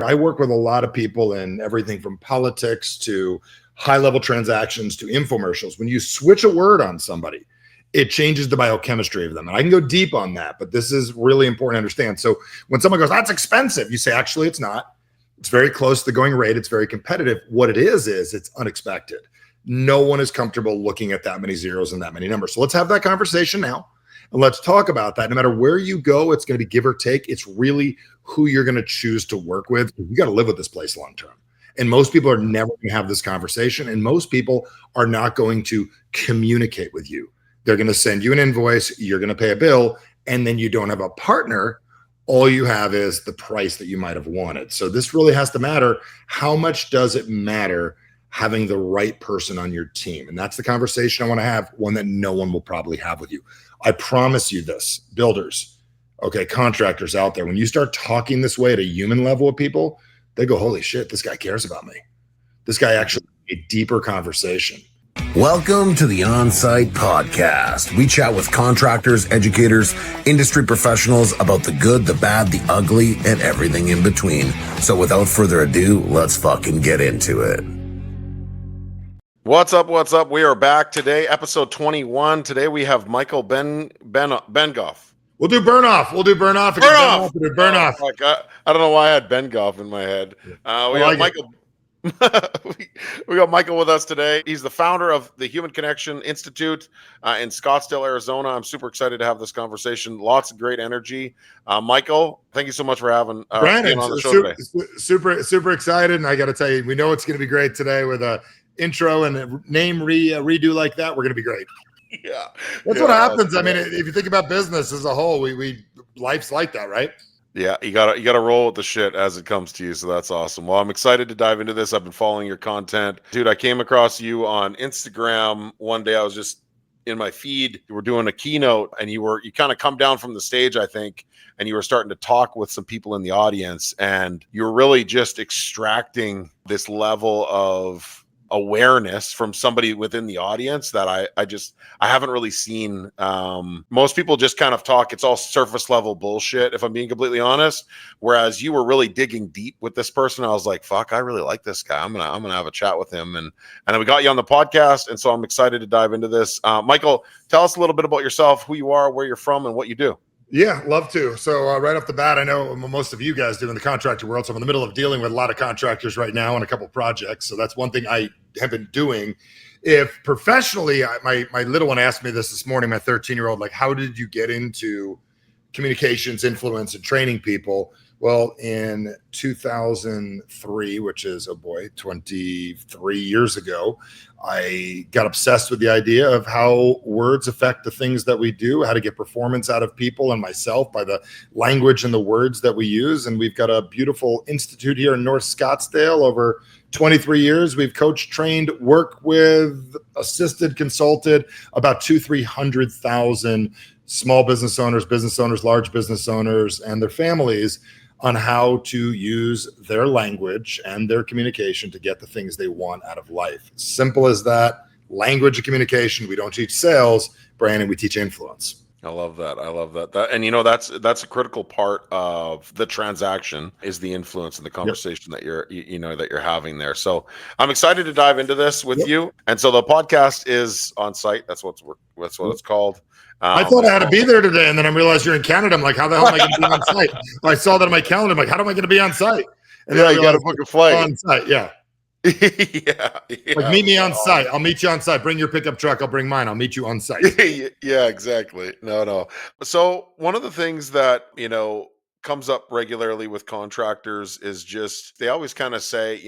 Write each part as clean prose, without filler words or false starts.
I work with a lot of people in everything from politics to high-level transactions to infomercials. When you switch a word on somebody, it changes the biochemistry of them. And I can go deep on that, but this is really important to understand. So when someone goes, that's expensive, you say, actually, it's not. It's very close to the going rate. It's very competitive. What it is it's unexpected. No one is comfortable looking at that many zeros and that many numbers. So let's have that conversation now. And let's talk about that. No matter where you go, it's going to be give or take. It's really who you're going to choose to work with. You got to live with this place long term. And most people are never going to have this conversation. And most people are not going to communicate with you. They're going to send you an invoice. You're going to pay a bill. And then you don't have a partner. All you have is the price that you might have wanted. So this really has to matter. How much does it matter having the right person on your team? And that's the conversation I want to have, one that no one will probably have with you. I promise you this, builders, okay, contractors out there, when you start talking this way at a human level with people, they go, holy shit, this guy cares about me. This guy actually a deeper conversation. Welcome to the Onsite podcast. We chat with contractors, educators, industry professionals about the good, the bad, the ugly, and everything in between. So without further ado, let's fucking get into it. What's up? What's up? We are back today, episode 21. Today we have Michael Bernoff. We'll do Bernoff. We'll do Bernoff. Bernoff. I don't know why I had Bernoff in my head. We got Michael. we got Michael with us today. He's the founder of the Human Connection Institute in Scottsdale, Arizona. I'm super excited to have this conversation. Lots of great energy. Michael, thank you so much for having Brandon being on the show today. Super excited. And I got to tell you, we know it's going to be great today with a intro and a name redo like that. We're going to be great. Yeah, that's what happens. I mean, if you think about business as a whole, we life's like that, right? Yeah, you gotta roll with the shit as it comes to you. So that's awesome. Well, I'm excited to dive into this. I've been following your content, dude. I came across you on Instagram one day. I was just in my feed. You were doing a keynote, and you kind of come down from the stage, I think, and you were starting to talk with some people in the audience, and you were really just extracting this level of awareness from somebody within the audience that I haven't really seen. Most people just kind of talk, it's all surface level bullshit, if I'm being completely honest. Whereas you were really digging deep with this person. I was like, fuck, I really like this guy. I'm gonna have a chat with him. And we got you on the podcast. And so I'm excited to dive into this. Michael, tell us a little bit about yourself, who you are, where you're from, and what you do. Yeah, love to. So right off the bat, I know most of you guys do in the contractor world. So I'm in the middle of dealing with a lot of contractors right now on a couple of projects. So that's one thing I have been doing. If professionally, my little one asked me this morning, my 13-year-old, like, how did you get into communications, influence, and training people? Well, in 2003, which is, 23 years ago, I got obsessed with the idea of how words affect the things that we do, how to get performance out of people and myself by the language and the words that we use. And we've got a beautiful institute here in North Scottsdale. Over 23 years, we've coached, trained, worked with, assisted, consulted about 300,000 small business owners, large business owners, and their families on how to use their language and their communication to get the things they want out of life. Simple as that. Language and communication. We don't teach sales, Brandon. We teach influence. I love that. And that's a critical part of the transaction is the influence and the conversation that you're having there. So I'm excited to dive into this with you. And so the podcast is Onsite. That's what it's called. I thought I had to be there today, and then I realized you're in Canada. I'm like, how the hell am I going to be on site? I saw that on my calendar. I'm like, how am I going to be on site? And then you got to book a flight. On site, yeah. Like, meet me on site. I'll meet you on site. Bring your pickup truck. I'll bring mine. I'll meet you on site. Yeah, exactly. No. So one of the things that, comes up regularly with contractors is just, they always kind of say,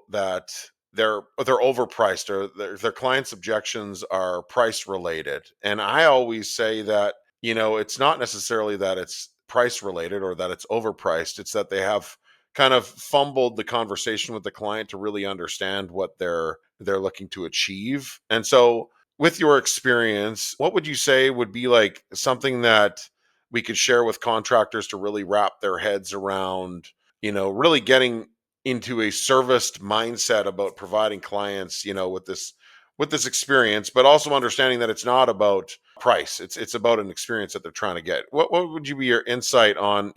that they're overpriced or their clients' objections are price related. And I always say that, it's not necessarily that it's price related or that it's overpriced. It's that they have kind of fumbled the conversation with the client to really understand what they're looking to achieve. And so with your experience, what would you say would be like something that we could share with contractors to really wrap their heads around, really getting into a serviced mindset about providing clients, with this experience, but also understanding that it's not about price. It's about an experience that they're trying to get. What would you be your insight on,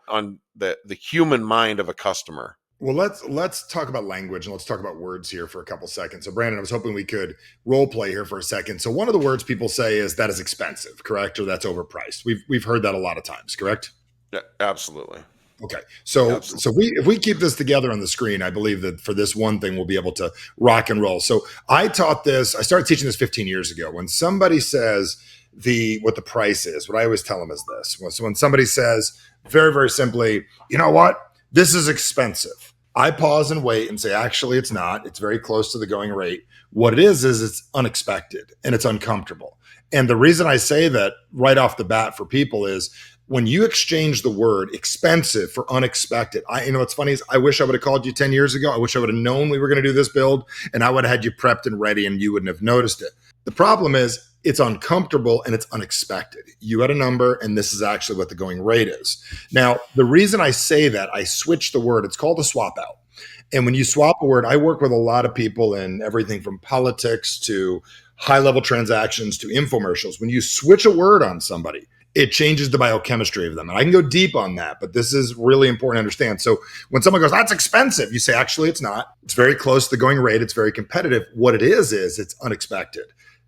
on the human mind of a customer? Well, let's talk about language and let's talk about words here for a couple seconds. So, Brandon, I was hoping we could role play here for a second. So, one of the words people say is that is expensive, correct, or that's overpriced. We've heard that a lot of times, correct? Yeah, absolutely. Okay, so Absolutely. so if we keep this together on the screen, I believe that for this one thing we'll be able to rock and roll. So I taught this. I started teaching this 15 years ago. When somebody says what the price is, what I always tell them is this. So when somebody says very very simply, you know what, this is expensive, I pause and wait and say, actually, it's not. It's very close to the going rate. What it is it's unexpected and it's uncomfortable. And the reason I say that right off the bat for people is when you exchange the word expensive for unexpected, what's funny is I wish I would have called you 10 years ago. I wish I would have known we were going to do this build and I would have had you prepped and ready and you wouldn't have noticed it. The problem is it's uncomfortable and it's unexpected. You had a number and this is actually what the going rate is. Now, the reason I say that, I switch the word, it's called a swap out. And when you swap a word, I work with a lot of people in everything from politics to high level transactions to infomercials. When you switch a word on somebody, it changes the biochemistry of them. And I can go deep on that, but this is really important to understand. So when someone goes, that's expensive, you say, actually, it's not. It's very close to the going rate. It's very competitive. What it is it's unexpected.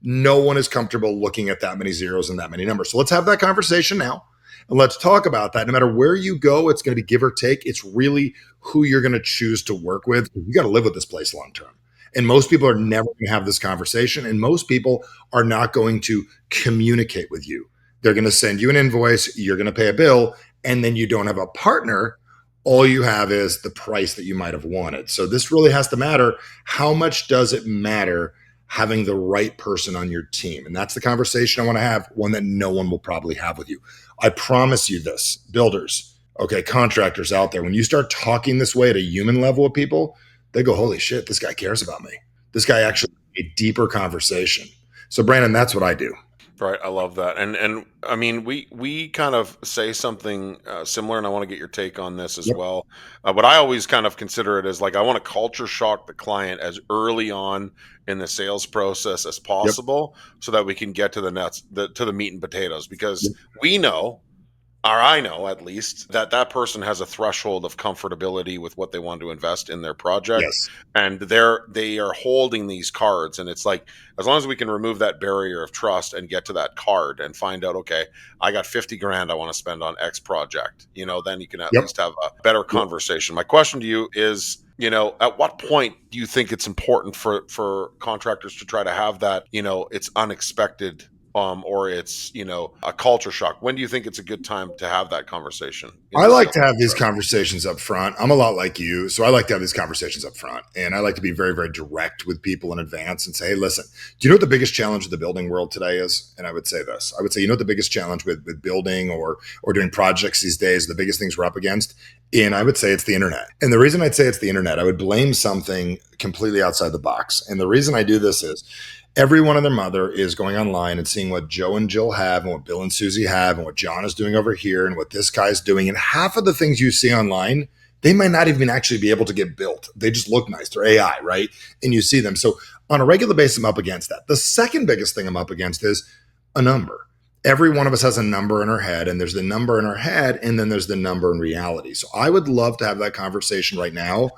No one is comfortable looking at that many zeros and that many numbers. So let's have that conversation now. And let's talk about that. No matter where you go, it's going to be give or take. It's really who you're going to choose to work with. You got to live with this place long term. And most people are never going to have this conversation. And most people are not going to communicate with you. They're going to send you an invoice. You're going to pay a bill. And then you don't have a partner. All you have is the price that you might have wanted. So this really has to matter. How much does it matter having the right person on your team? And that's the conversation I want to have, one that no one will probably have with you. I promise you this, builders, okay, contractors out there, when you start talking this way at a human level with people, they go, holy shit, this guy cares about me. This guy actually a deeper conversation. So Brandon, that's what I do. Right, I love that, and I mean, we kind of say something similar, and I want to get your take on this as Yep. well. But I always kind of consider it as like I want to culture shock the client as early on in the sales process as possible, so that we can get to the nuts, to the meat and potatoes, because Yep. we know, or I know at least, that that person has a threshold of comfortability with what they want to invest in their project, Yes. and they are holding these cards, and it's like as long as we can remove that barrier of trust and get to that card and find out, okay, I got 50 grand I want to spend on X project, then you can at Yep. least have a better conversation. My question to you is, at what point do you think it's important for contractors to try to have that, it's unexpected, or it's a culture shock? When do you think it's a good time to have that conversation in I the like sales to have these process? conversations up front. I'm a lot like you. So I like to have these conversations up front. And I like to be very, very direct with people in advance and say, hey, listen, do you know what the biggest challenge of the building world today is? And I would say this. I would say, what the biggest challenge with building or doing projects these days, the biggest things we're up against? And I would say it's the internet. And the reason I'd say it's the internet, I would blame something completely outside the box. And the reason I do this is everyone and their mother is going online and seeing what Joe and Jill have and what Bill and Susie have and what John is doing over here and what this guy's doing. And half of the things you see online, they might not even actually be able to get built. They just look nice. They're AI, right? And you see them. So on a regular basis, I'm up against that. The second biggest thing I'm up against is a number. Every one of us has a number in our head, and there's the number in our head, and then there's the number in reality. So I would love to have that conversation right now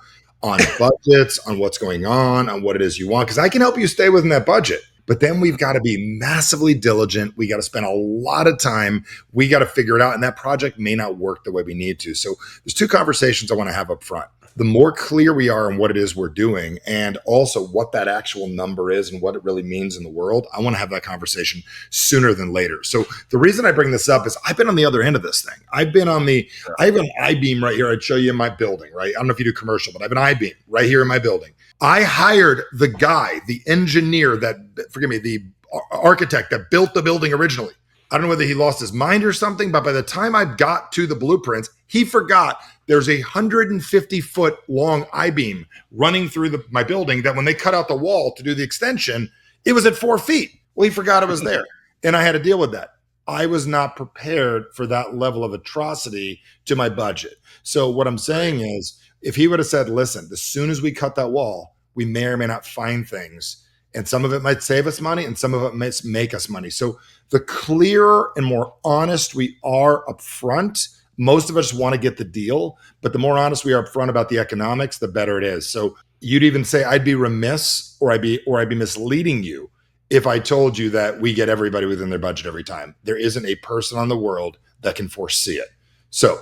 on budgets, on what's going on what it is you want, because I can help you stay within that budget. But then we've got to be massively diligent. We got to spend a lot of time. We got to figure it out. And that project may not work the way we need to. So there's two conversations I want to have up front. The more clear we are on what it is we're doing and also what that actual number is and what it really means in the world, I want to have that conversation sooner than later. So the reason I bring this up is I've been on the other end of this thing. I have an I-beam right here. I'd show you in my building, right? I don't know if you do commercial, but I have an I-beam right here in my building. I hired the guy, the engineer the architect that built the building originally. I don't know whether he lost his mind or something, but by the time I got to the blueprints, he forgot there's a 150-foot long I-beam running through my building that when they cut out the wall to do the extension, it was at 4 feet. Well, he forgot it was there. And I had to deal with that. I was not prepared for that level of atrocity to my budget. So what I'm saying is, if he would have said, listen, as soon as we cut that wall, we may or may not find things. And some of it might save us money and some of it might make us money. So the clearer and more honest we are up front, Most of us want to get the deal, but the more honest we are upfront about the economics, the better it is. So you'd even say I'd be remiss or I'd be misleading you if I told you that we get everybody within their budget every time. There isn't a person on the world that can foresee it. So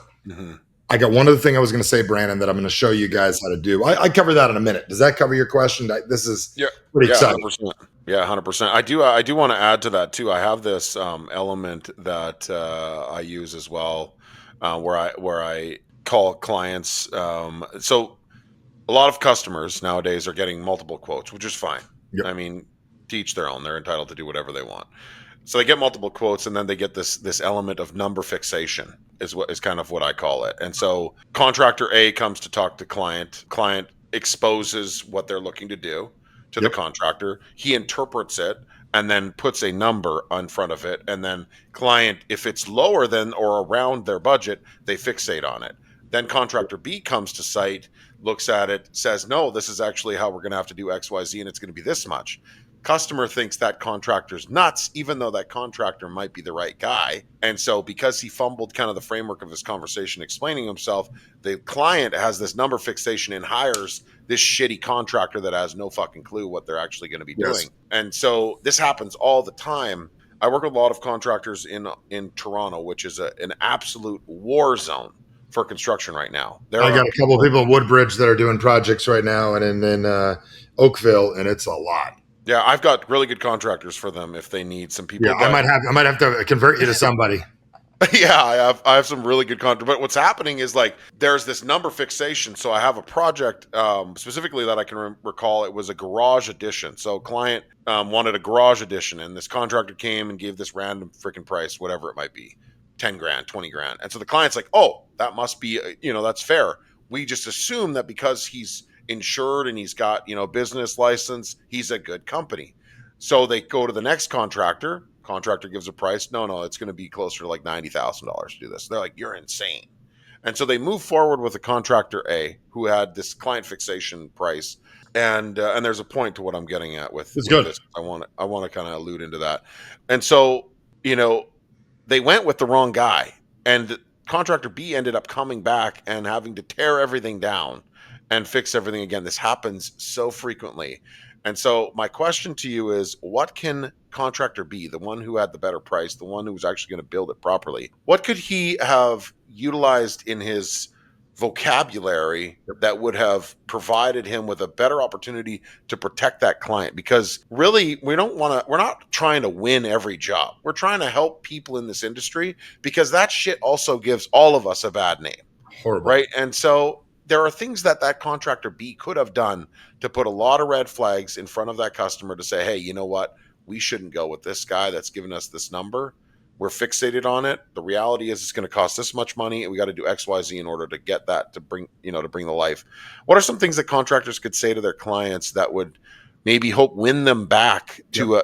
I got one other thing I was going to say, Brandon, that I'm going to show you guys how to do. I cover that in a minute. Does that cover your question? This is pretty exciting. 100%. Yeah, 100%. I do want to add to that too. I have this element that I use as well, where I call clients. So a lot of customers nowadays are getting multiple quotes, which is fine. Yep. I mean, to each their own. They're entitled to do whatever they want. So they get multiple quotes, and then they get this element of number fixation is kind of what I call it. And so contractor A comes to talk to client exposes what they're looking to do to the contractor. He interprets it and then puts a number in front of it. And then client, if it's lower than or around their budget, they fixate on it. Then contractor B comes to site, looks at it, says, no, this is actually how we're going to have to do X, Y, Z, and it's going to be this much. Customer thinks that contractor's nuts, even though that contractor might be the right guy. And so because he fumbled kind of the framework of his conversation explaining himself, the client has this number fixation and hires this shitty contractor that has no fucking clue what they're actually going to be doing. And so this happens all the time. I work with a lot of contractors in Toronto, which is an absolute war zone for construction right now. I got a couple of people in Woodbridge that are doing projects right now, and in Oakville, and it's a lot. Yeah, I've got really good contractors for them if they need some people. Yeah, I might have to convert you to somebody. Yeah, I have some really good contractors. But what's happening is like there's this number fixation. So I have a project specifically that I can recall. It was a garage addition. So client wanted a garage addition, and this contractor came and gave this random freaking price, whatever it might be, 10 grand, 20 grand. And so the client's like, oh, that must be, that's fair. We just assume that because he's insured and he's got business license, he's a good company. So they go to the next contractor gives a price. No, it's going to be closer to like $90,000 to do this. They're like, you're insane. And so they move forward with the contractor A, who had this client fixation price. And there's a point to what I'm getting at with this. I want to kind of allude into that. And so they went with the wrong guy, and contractor B ended up coming back and having to tear everything down and fix everything again. This happens so frequently. And so my question to you is, what can contractor B, the one who had the better price, the one who was actually going to build it properly, what could he have utilized in his vocabulary that would have provided him with a better opportunity to protect that client? Because really, we're not trying to win every job. We're trying to help people in this industry, because that shit also gives all of us a bad name. Horrible. Right? And so there are things that contractor B could have done to put a lot of red flags in front of that customer to say, hey, you know what? We shouldn't go with this guy that's giving us this number. We're fixated on it. The reality is it's going to cost this much money, and we got to do X, Y, Z in order to get that to bring the life. What are some things that contractors could say to their clients that would maybe help win them back to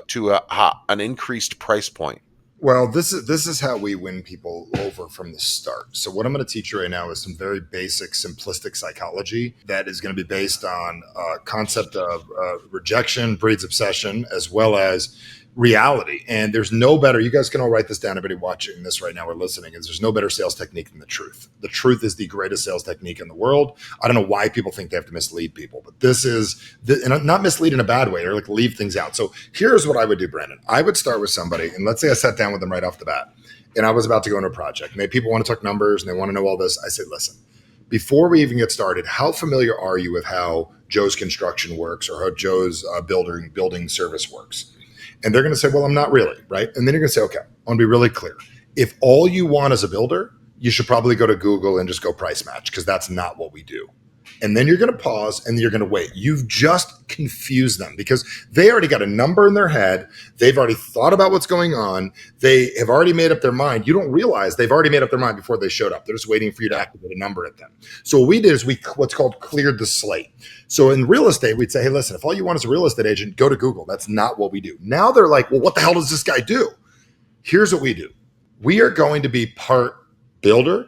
an increased price point? Well, this is how we win people over from the start. So what I'm going to teach you right now is some very basic, simplistic psychology that is going to be based on a concept of rejection breeds obsession, as well as reality. And there's no better, you guys can all write this down, everybody watching this right now or listening, is there's no better sales technique than the truth. The truth is the greatest sales technique in the world. I don't know why people think they have to mislead people, but this is, and not mislead in a bad way, or like leave things out. So here's what I would do, Brandon. I would start with somebody, and let's say I sat down with them right off the bat, and I was about to go into a project, and people want to talk numbers, and they want to know all this. I say, listen, before we even get started, how familiar are you with how Joe's construction works, or how Joe's building service works? And they're going to say, well, I'm not really, right? And then you're going to say, okay, I want to be really clear. If all you want as a builder, you should probably go to Google and just go price match, because that's not what we do. And then you're going to pause and you're going to wait. You've just confused them, because they already got a number in their head. They've already thought about what's going on. They have already made up their mind. You don't realize they've already made up their mind before they showed up. They're just waiting for you to activate a number at them. So what we did is what's called cleared the slate. So in real estate, we'd say, hey, listen, if all you want is a real estate agent, go to Google. That's not what we do. Now they're like, well, what the hell does this guy do? Here's what we do. We are going to be part builder,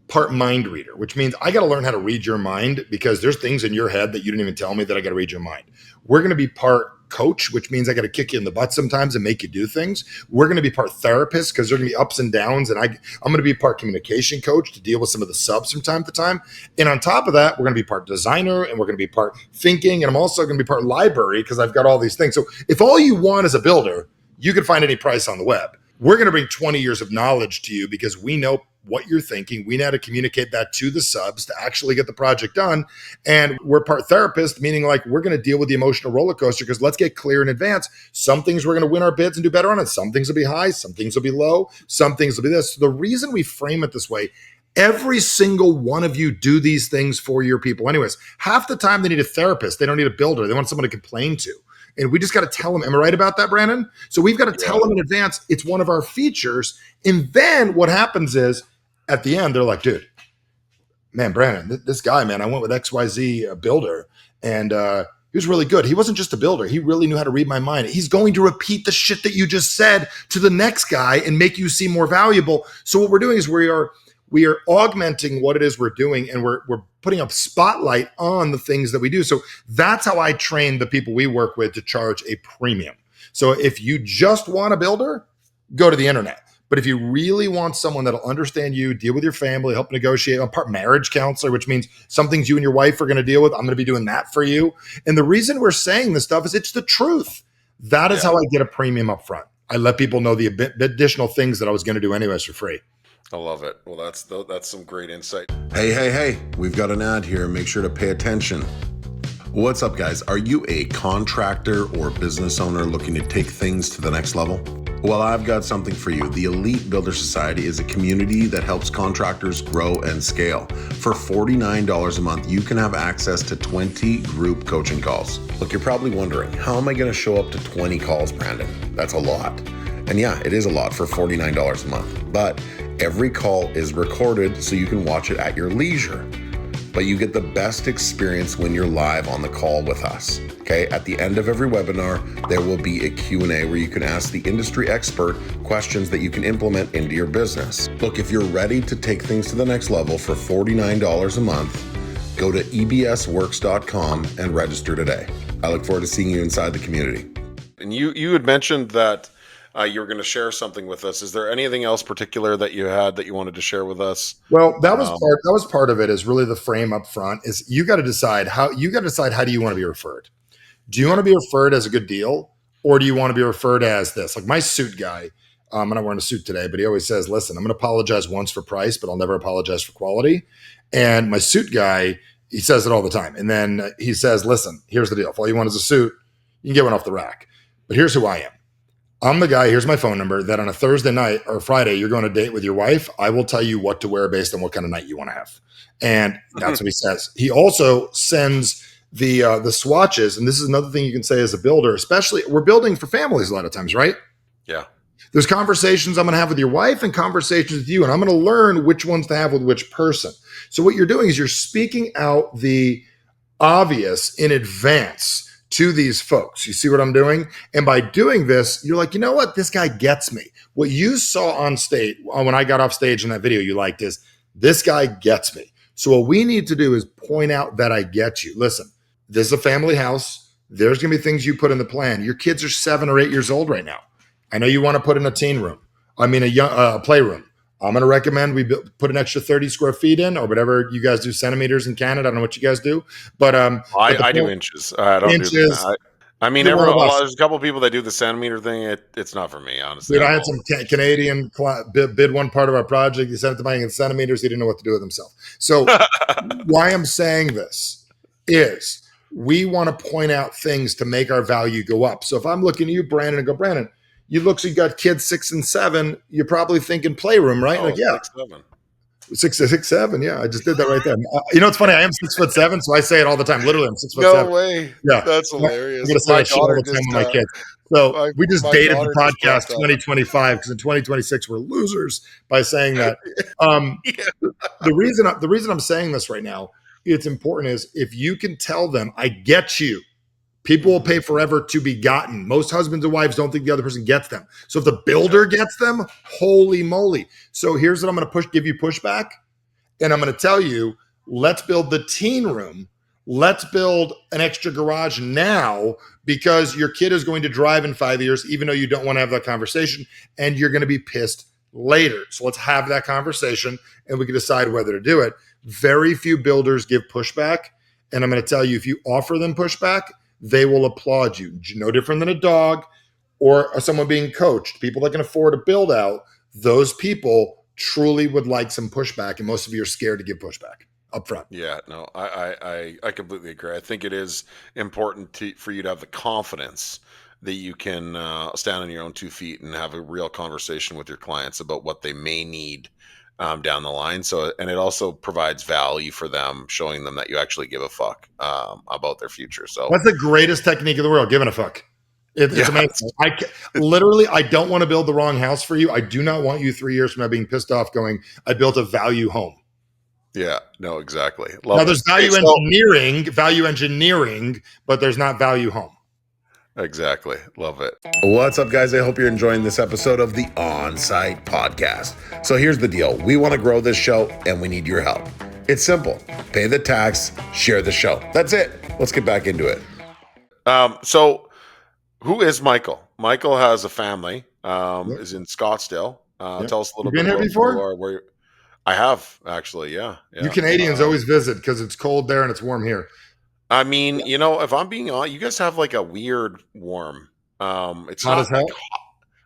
part mind reader, which means I got to learn how to read your mind because there's things in your head that you didn't even tell me that I got to read your mind. We're going to be part coach, which means I got to kick you in the butt sometimes and make you do things. We're going to be part therapist because there's going to be ups and downs. And I'm going to be part communication coach to deal with some of the subs from time to time. And on top of that, we're going to be part designer and we're going to be part thinking. And I'm also going to be part library because I've got all these things. So if all you want is a builder, you can find any price on the web. We're going to bring 20 years of knowledge to you because we know what you're thinking. We know how to communicate that to the subs to actually get the project done. And we're part therapist, meaning like we're going to deal with the emotional roller coaster because let's get clear in advance. Some things we're going to win our bids and do better on it. Some things will be high. Some things will be low. Some things will be this. So the reason we frame it this way, every single one of you do these things for your people. Anyways, half the time they need a therapist. They don't need a builder. They want someone to complain to. And we just got to tell them, am I right about that, Brandon? So we've got to tell them in advance, it's one of our features. And then what happens is at the end, they're like, dude, man, Brandon, this guy, man, I went with XYZ builder and he was really good. He wasn't just a builder. He really knew how to read my mind. He's going to repeat the shit that you just said to the next guy and make you seem more valuable. So what we're doing is we are augmenting what it is we're doing, and we're putting a spotlight on the things that we do. So that's how I train the people we work with to charge a premium. So if you just want a builder, go to the internet. But if you really want someone that'll understand you, deal with your family, help negotiate, I'm part marriage counselor, which means some things you and your wife are going to deal with, I'm going to be doing that for you. And the reason we're saying this stuff is it's the truth. That is how I get a premium up front. I let people know the additional things that I was going to do anyways for free. I love it. Well, that's some great insight. Hey, we've got an ad here. Make sure to pay attention. What's up, guys? Are you a contractor or business owner looking to take things to the next level? Well, I've got something for you. The Elite Builder Society is a community that helps contractors grow and scale. For $49 a month, you can have access to 20 group coaching calls. Look, you're probably wondering, how am I going to show up to 20 calls, Brandon? That's a lot. And yeah, it is a lot for $49 a month, but every call is recorded so you can watch it at your leisure. But you get the best experience when you're live on the call with us. Okay, at the end of every webinar, there will be a Q&A where you can ask the industry expert questions that you can implement into your business. Look, if you're ready to take things to the next level for $49 a month, go to ebsworks.com and register today. I look forward to seeing you inside the community. And you had mentioned that you were going to share something with us. Is there anything else particular that you had that you wanted to share with us? Well, that was part of it. Is really the frame up front. Is you got to decide how do you want to be referred. Do you want to be referred as a good deal, or do you want to be referred as this? Like my suit guy, I'm not wearing a suit today, but he always says, "Listen, I'm going to apologize once for price, but I'll never apologize for quality." And my suit guy, he says it all the time. And then he says, "Listen, here's the deal. If all you want is a suit, you can get one off the rack. But here's who I am. I'm the guy, here's my phone number, that on a Thursday night or Friday, you're going to date with your wife. I will tell you what to wear based on what kind of night you want to have." And that's what he says. He also sends the swatches. And this is another thing you can say as a builder, especially we're building for families a lot of times, right? Yeah. There's conversations I'm going to have with your wife and conversations with you, and I'm going to learn which ones to have with which person. So what you're doing is you're speaking out the obvious in advance to these folks. You see what I'm doing? And by doing this, you're like, you know what? This guy gets me. What you saw on stage, when I got off stage in that video you liked, is this guy gets me. So what we need to do is point out that I get you. Listen, this is a family house. There's going to be things you put in the plan. Your kids are 7 or 8 years old right now. I know you want to put in a teen room. I mean, a playroom. I'm going to recommend we put an extra 30 square feet in, or whatever you guys do, centimeters in Canada. I don't know what you guys do, but I do inches. I don't do that. I mean, there's a couple of people that do the centimeter thing. It's not for me, honestly. Dude, I had some Canadian bid one part of our project. He sent it to me in centimeters. He didn't know what to do with himself. So why I'm saying this is we want to point out things to make our value go up. So if I'm looking at you, Brandon, and go, Brandon, you got kids 6 and 7. You're probably thinking playroom, right? Oh, like, yeah. 6'7". 6'7". Yeah, I just did that right there. You know, it's funny. I am 6'7", so I say it all the time. Literally, I'm 6'7". No way. Yeah, That's hilarious. I'm gonna say that shit all the time with my kids. So we just dated the podcast 2025 because in 2026 we're losers by saying that. The reason I'm saying this right now, it's important, is if you can tell them, I get you. People will pay forever to be gotten. Most husbands and wives don't think the other person gets them. So if the builder gets them, holy moly. So here's what I'm going to give you pushback. And I'm going to tell you, let's build the teen room. Let's build an extra garage now, because your kid is going to drive in 5 years, even though you don't want to have that conversation, and you're going to be pissed later. So let's have that conversation and we can decide whether to do it. Very few builders give pushback. And I'm going to tell you, if you offer them pushback, they will applaud you. No different than a dog or someone being coached. People that can afford a build out, those people truly would like some pushback. And most of you are scared to give pushback up front. Yeah, no, I completely agree. I think it is important for you to have the confidence that you can stand on your own 2 feet and have a real conversation with your clients about what they may need down the line. So, and it also provides value for them, showing them that you actually give a fuck about their future. So that's the greatest technique in the world, giving a fuck. It's amazing. I don't want to build the wrong house for you. I do not want you 3 years from now being pissed off going, I built a value home. Yeah, no, exactly. Now there's value engineering, but there's not value home. Exactly. Love it. What's up, guys? I hope you're enjoying this episode of the Onsite podcast. So here's the deal. We want to grow this show and we need your help. It's simple. Pay the tax, share the show. That's it. Let's get back into it. So who is Michael? Michael has a family, is in Scottsdale. Tell us a little bit about before. Where I have, actually. Yeah. You Canadians always visit because it's cold there and it's warm here. I mean, if I'm being honest, you guys have like a weird warm. It's hot not as hell. like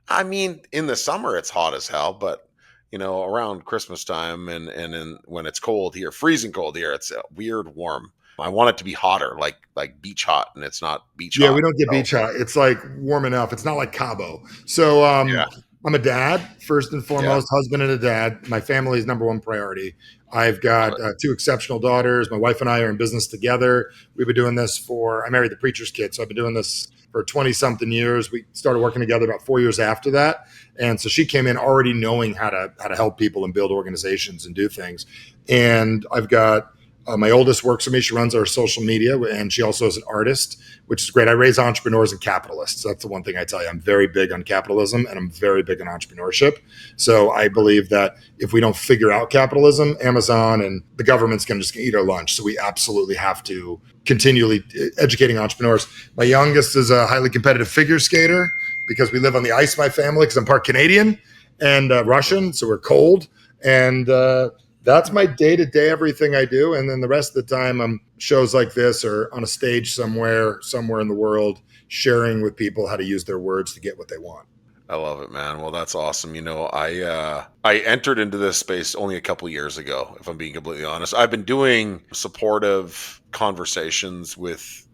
I mean, in the summer it's hot as hell, but around Christmas time and when it's cold here, freezing cold here, it's weird warm. I want it to be hotter, like beach hot, and it's not beach hot. Yeah, we don't get beach hot. It's like warm enough. It's not like Cabo. So I'm a dad, first and foremost, husband and a dad. My family is number one priority. I've got 2 exceptional daughters. My wife and I are in business together. We've been doing this I married the preacher's kid, so I've been doing this for 20-something years. We started working together about 4 years after that. And so she came in already knowing how to help people and build organizations and do things. And I've got my oldest works for me. She runs our social media, and she also is an artist, which is great. I raise entrepreneurs and capitalists. That's the one thing I tell you. I'm very big on capitalism, and I'm very big on entrepreneurship. So I believe that if we don't figure out capitalism, Amazon and the government's going to just eat our lunch. So we absolutely have to continually educating entrepreneurs. My youngest is a highly competitive figure skater because we live on the ice, my family, because I'm part Canadian and Russian, so we're cold. And that's my day-to-day, everything I do. And then the rest of the time I'm shows like this or on a stage somewhere in the world, sharing with people how to use their words to get what they want. I love it, man. Well, that's awesome. I entered into this space only a couple years ago, if I'm being completely honest. I've been doing supportive conversations with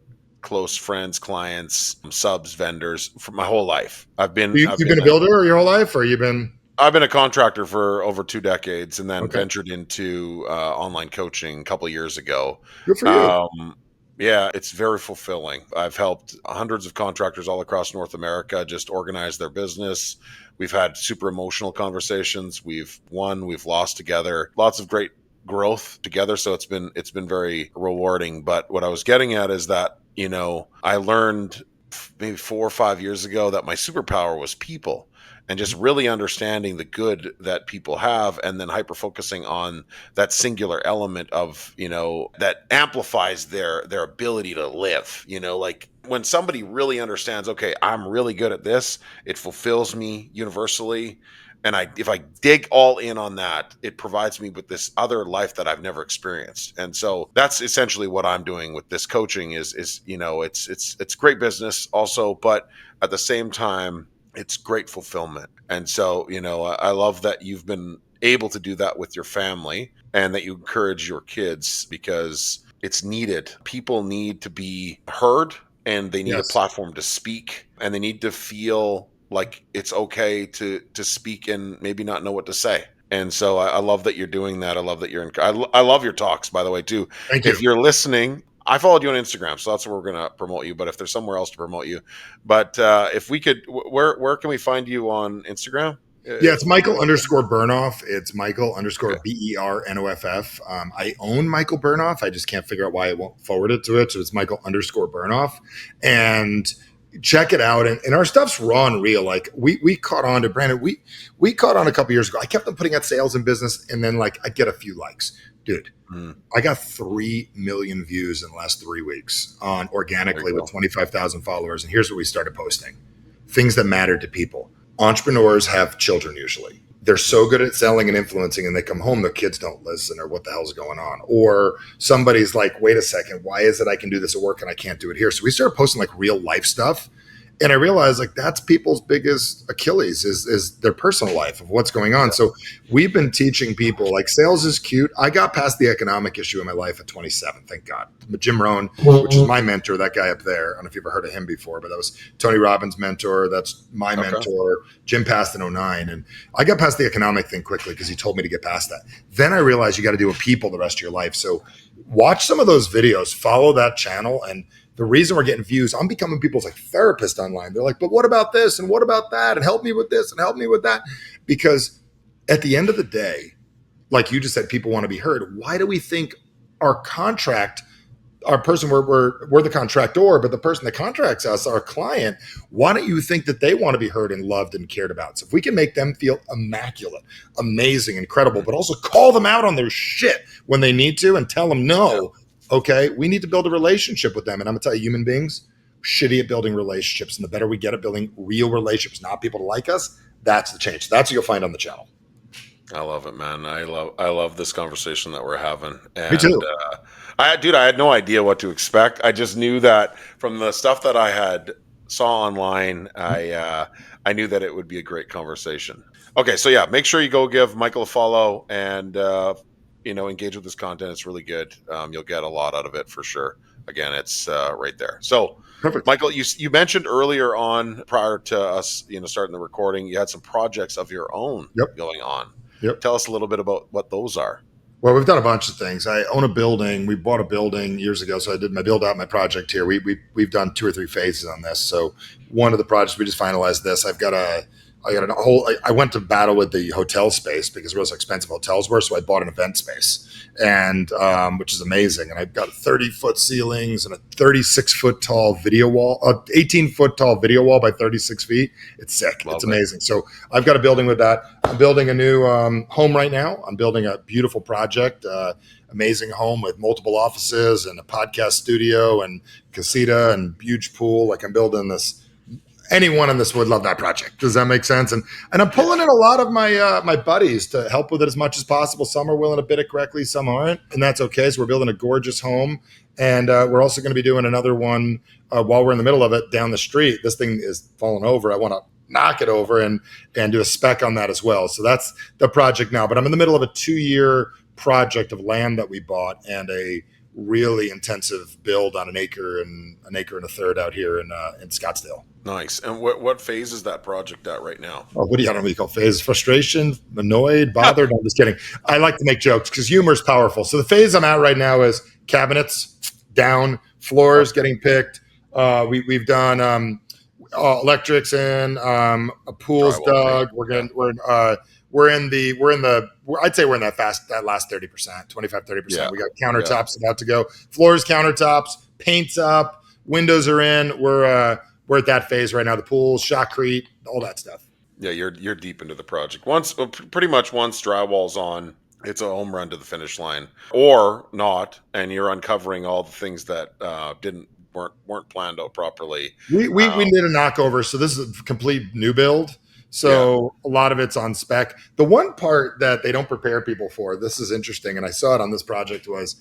close friends, clients, subs, vendors for my whole life. You've been a builder your whole life, or you've been... I've been a contractor for over 2 decades and then ventured into online coaching a couple of years ago. Good for you. Yeah, it's very fulfilling. I've helped hundreds of contractors all across North America just organize their business. We've had super emotional conversations. We've won, we've lost together. Lots of great growth together. So it's been very rewarding. But what I was getting at is that, I learned maybe 4 or 5 years ago that my superpower was people. And just really understanding the good that people have and then hyper focusing on that singular element of, that amplifies their ability to live, like when somebody really understands, okay, I'm really good at this, it fulfills me universally. And if I dig all in on that, it provides me with this other life that I've never experienced. And so that's essentially what I'm doing with this coaching is it's great business also, but at the same time, it's great fulfillment. And so, I love that you've been able to do that with your family and that you encourage your kids because it's needed. People need to be heard and they need a platform to speak and they need to feel like it's okay to speak and maybe not know what to say. And so I love that you're doing that. I love that I love your talks, by the way, too. Thank you. If you're listening, I followed you on Instagram, so that's where we're going to promote you. But if there's somewhere else to promote you, but if we could, where can we find you on Instagram? Yeah, it's Michael_Bernoff. It's Michael_Bernoff. I own Michael Bernoff. I just can't figure out why I won't forward it to it. So it's Michael_Bernoff. And check it out. And our stuff's raw and real. Like we caught on to Brandon. We caught on a couple years ago. I kept on putting out sales and business, and then like I get a few likes, dude. I got 3 million views in the last 3 weeks on organically with 25,000 followers. And here's what we started posting: things that matter to people. Entrepreneurs have children usually. They're so good at selling and influencing, and they come home, their kids don't listen, or what the hell's going on? Or somebody's like, wait a second, why is it I can do this at work and I can't do it here? So we started posting like real life stuff. And I realized like that's people's biggest Achilles is their personal life of what's going on. Yeah. So we've been teaching people like sales is cute. I got past the economic issue in my life at 27, thank God. But Jim Rohn, which is my mentor, that guy up there, I don't know if you've ever heard of him before, but that was Tony Robbins' mentor. That's my mentor. Jim passed in 2009. And I got past the economic thing quickly because he told me to get past that. Then I realized you got to deal with people the rest of your life. So watch some of those videos, follow that channel. And the reason we're getting views, I'm becoming people's like therapist online. They're like, but what about this? And what about that? And help me with this and help me with that. Because at the end of the day, like you just said, people want to be heard. Why do we think our contract, our person, we're the contractor, but the person that contracts us, our client, why don't you think that they want to be heard and loved and cared about? So if we can make them feel immaculate, amazing, incredible, but also call them out on their shit when they need to and tell them no. Okay, we need to build a relationship with them. And I'm going to tell you, human beings, shitty at building relationships. And the better we get at building real relationships, not people to like us, that's the change. That's what you'll find on the channel. I love it, man. I love this conversation that we're having. And, me too. I had no idea what to expect. I just knew that from the stuff that I had saw online, I knew that it would be a great conversation. Okay, so yeah, make sure you go give Michael a follow and engage with this content. It's really good. You'll get a lot out of it for sure. Again, it's right there. So perfect. Michael, you mentioned earlier on, prior to us, starting the recording, you had some projects of your own going on. Yep. Tell us a little bit about what those are. Well, we've done a bunch of things. I own a building. We bought a building years ago. So I did my build out my project here. We've done 2 or 3 phases on this. So one of the projects, we just finalized this. I went to battle with the hotel space because it was expensive hotels were. So I bought an event space, and which is amazing. And I've got 30-foot ceilings and a 36-foot tall video wall, 18-foot tall video wall by 36 feet. It's sick. It's amazing. So I've got a building with that. I'm building a new home right now. I'm building a beautiful project, amazing home with multiple offices and a podcast studio and casita and huge pool. Like I'm building this. Anyone in this would love that project. Does that make sense? And I'm pulling in a lot of my buddies to help with it as much as possible. Some are willing to bid it correctly, some aren't, and that's okay. So we're building a gorgeous home, and we're also going to be doing another one while we're in the middle of it down the street. This thing is falling over. I want to knock it over and do a spec on that as well. So that's the project now. But I'm in the middle of a 2-year project of land that we bought and a really intensive build on an acre and a third out here in Scottsdale. Nice. And what phase is that project at right now? Oh, I don't know what you call phase. Frustration, annoyed, bothered. No, I'm just kidding. I like to make jokes because humor is powerful. So the phase I'm at right now is cabinets down, floors getting picked. We've done electrics in, a pool's dug. I'd say we're in that last 30%, 25-30%. Yeah. We got countertops about to go. Floors, countertops, paint's up, windows are in. We're at that phase right now. The pools, shotcrete, all that stuff. Yeah, you're deep into the project. Once drywall's on, it's a home run to the finish line, or not, and you're uncovering all the things that weren't planned out properly. We did a knockover, so this is a complete new build. So a lot of it's on spec. The one part that they don't prepare people for, this is interesting, and I saw it on this project, was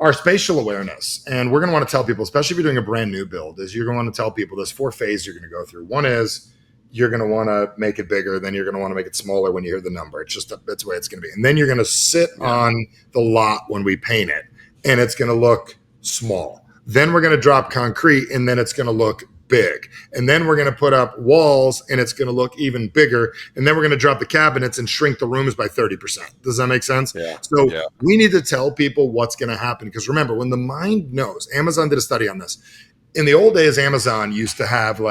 our spatial awareness. And we're going to want to tell people, especially if you're doing a brand new build, is you're going to want to tell people there's 4 phases you're going to go through. One is you're going to want to make it bigger. Then you're going to want to make it smaller when you hear the number. It's just that's the way it's going to be. And then you're going to sit on the lot when we paint it, and it's going to look small. Then we're going to drop concrete, and then it's going to look big. And then we're going to put up walls, and it's going to look even bigger. And then we're going to drop the cabinets and shrink the rooms by 30%. Does that make sense? Yeah. So we need to tell people what's going to happen. Because remember, when the mind knows, Amazon did a study on this. In the old days, Amazon used to have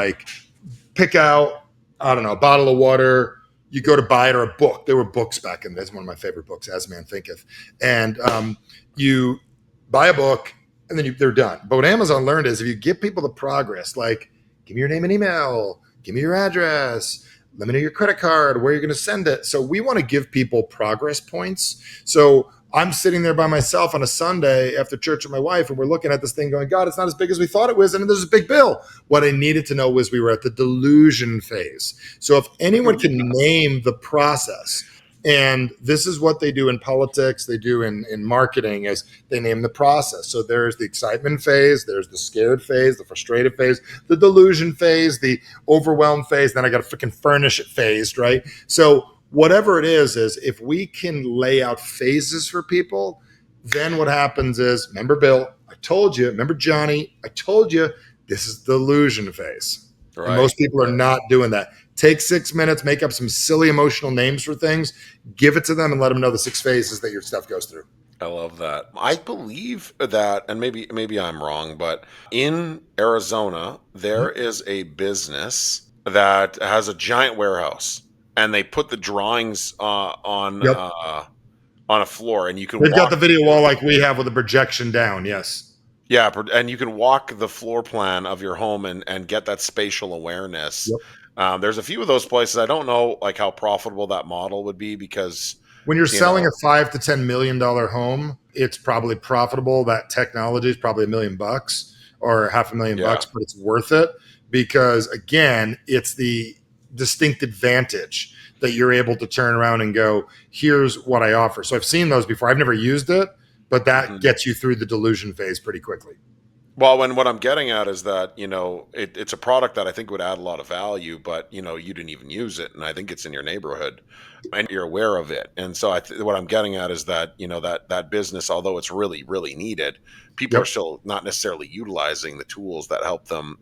pick out, I don't know, a bottle of water. You go to buy it, or a book. There were books back in. That's one of my favorite books, As Man Thinketh. And you buy a book, and then they're done. But what Amazon learned is if you give people the progress, Give me your name and email. Give me your address. Let me know your credit card, where you're going to send it. So we want to give people progress points. So I'm sitting there by myself on a Sunday after church with my wife, and we're looking at this thing going, God, it's not as big as we thought it was, and there's a big bill. What I needed to know was we were at the delusion phase. So if anyone can name the process, and this is what they do in politics, they do in marketing, is they name the process. So there's the excitement phase, there's the scared phase, the frustrated phase, the delusion phase, the overwhelmed phase, then I got to freaking furnish it phased, right? So whatever it is if we can lay out phases for people, then what happens is, remember Bill, I told you, remember Johnny, I told you, this is the delusion phase. Right. And most people are not doing that. Take 6 minutes, make up some silly emotional names for things, give it to them, and let them know the 6 phases that your stuff goes through. I love that. I believe that, and maybe I'm wrong, but in Arizona, there is a business that has a giant warehouse, and they put the drawings on a floor, and you can. They've got the video wall like we have with a projection down. Yes. Yeah, and you can walk the floor plan of your home and get that spatial awareness. Yep. There's a few of those places. I don't know like how profitable that model would be, because when you're selling a $5 to $10 million home, it's probably profitable. That technology is probably $1 million or $500,000 but it's worth it, because again, it's the distinct advantage that you're able to turn around and go, here's what I offer. So I've seen those before. I've never used it, but that gets you through the delusion phase pretty quickly. Well, what I'm getting at is that, it's a product that I think would add a lot of value, but, you didn't even use it. And I think it's in your neighborhood and you're aware of it. And so what I'm getting at is that, that business, although it's really, really needed, people are still not necessarily utilizing the tools that help them,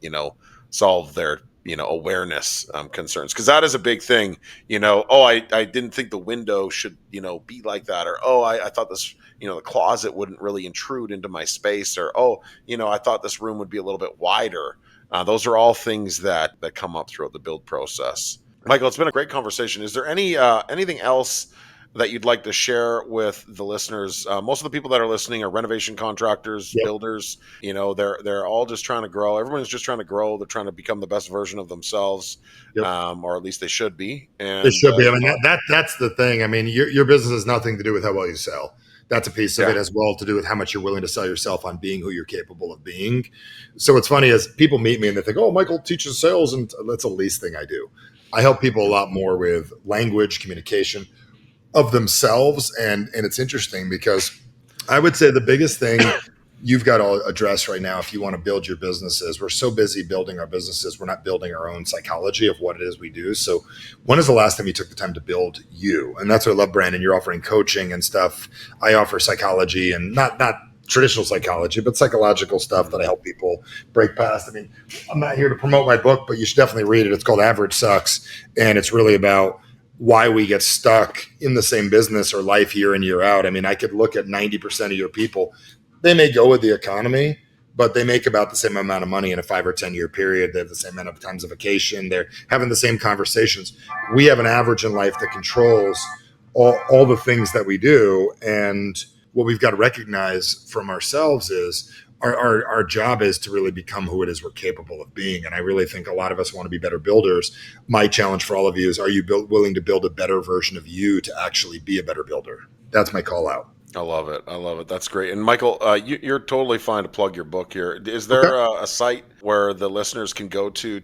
solve their, awareness concerns. Because that is a big thing, I didn't think the window should, be like that. Or, I thought this, the closet wouldn't really intrude into my space. Or, I thought this room would be a little bit wider. Those are all things that come up throughout the build process. Michael, it's been a great conversation. Is there anything else that you'd like to share with the listeners? Most of the people that are listening are renovation contractors, builders. They're all just trying to grow. Everyone's just trying to grow. They're trying to become the best version of themselves, or at least they should be. And they should be. I mean, that's the thing. I mean, your business has nothing to do with how well you sell. That's a piece of it as well, to do with how much you're willing to sell yourself on being who you're capable of being. So what's funny is people meet me and they think, oh, Michael teaches sales, and that's the least thing I do. I help people a lot more with language, communication of themselves. And it's interesting because I would say the biggest thing you've got to address right now if you want to build your businesses, we're so busy building our businesses, we're not building our own psychology of what it is we do. So when is the last time you took the time to build you? And that's what I love, Brandon. You're offering coaching and stuff. I offer psychology, and not traditional psychology, but psychological stuff that I help people break past. I mean, I'm not here to promote my book, but you should definitely read it. It's called Average Sucks. And it's really about why we get stuck in the same business or life year in, year out. I mean, I could look at 90% of your people. They may go with the economy, but they make about the same amount of money in a 5 or 10 year period. They have the same amount of times of vacation. They're having the same conversations. We have an average in life that controls all the things that we do. And what we've got to recognize from ourselves is our job is to really become who it is we're capable of being. And I really think a lot of us want to be better builders. My challenge for all of you is, are you willing to build a better version of you to actually be a better builder? That's my call out. I love it. That's great. And Michael, you're totally fine to plug your book here. Is there a site where the listeners can go to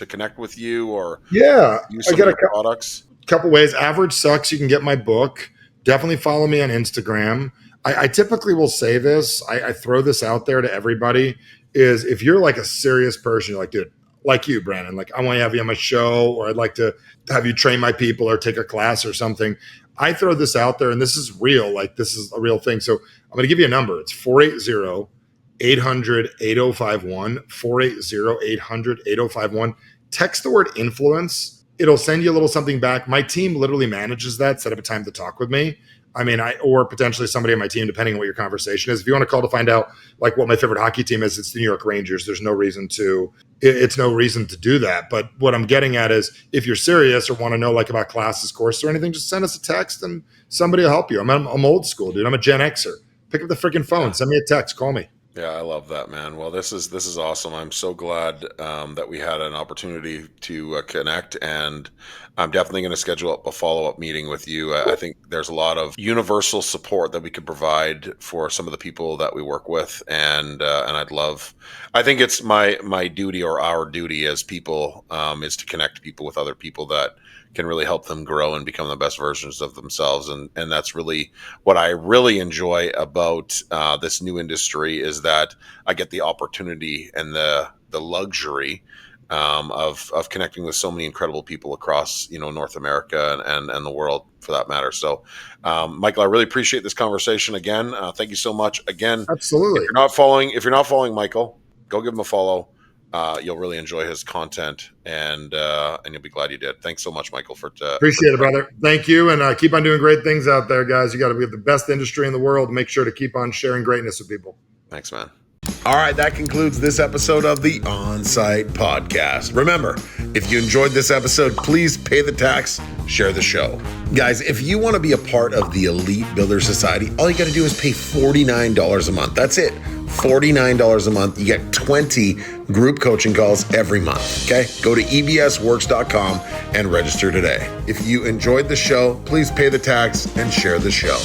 connect with you, or use some of your products? Couple ways. Average Sucks. You can get my book. Definitely follow me on Instagram. I typically will say this. I throw this out there to everybody, is if you're like a serious person, you're like, dude, like you, Brandon, like I want to have you on my show, or I'd like to have you train my people or take a class or something. I throw this out there, and this is real. Like, this is a real thing. So I'm going to give you a number. It's 480-800-8051, 480-800-8051. Text the word influence. It'll send you a little something back. My team literally manages that, set up a time to talk with me. I mean, or potentially somebody on my team, depending on what your conversation is. If you want to call to find out like what my favorite hockey team is, it's the New York Rangers. There's no reason to, it's no reason to do that. But what I'm getting at is, if you're serious or want to know like about classes, courses, or anything, just send us a text and somebody will help you. I'm old school, dude. I'm a Gen Xer. Pick up the freaking phone. Send me a text. Call me. Yeah, I love that, man. Well, this is awesome. I'm so glad that we had an opportunity to connect, and I'm definitely going to schedule up a follow-up meeting with you. I think there's a lot of universal support that we could provide for some of the people that we work with, and I think it's my duty or our duty as people is to connect people with other people that can really help them grow and become the best versions of themselves, and that's really what I really enjoy about this new industry is that I get the opportunity and the luxury of connecting with so many incredible people across North America and the world for that matter. So, Michael, I really appreciate this conversation again. Thank you so much again. Absolutely. If you're not following Michael, go give him a follow. You'll really enjoy his content, and you'll be glad you did. Thanks so much, Michael, Appreciate it, brother. Thank you. And keep on doing great things out there, guys. You got to be the best industry in the world. Make sure to keep on sharing greatness with people. Thanks, man. All right, that concludes this episode of the Onsite Podcast. Remember, if you enjoyed this episode, please pay the tax, share the show. Guys, if you want to be a part of the Elite Builder Society, all you got to do is pay $49 a month. That's it. $49 a month. You get 20 group coaching calls every month. Okay? Go to ebsworks.com and register today. If you enjoyed the show, please pay the tax and share the show.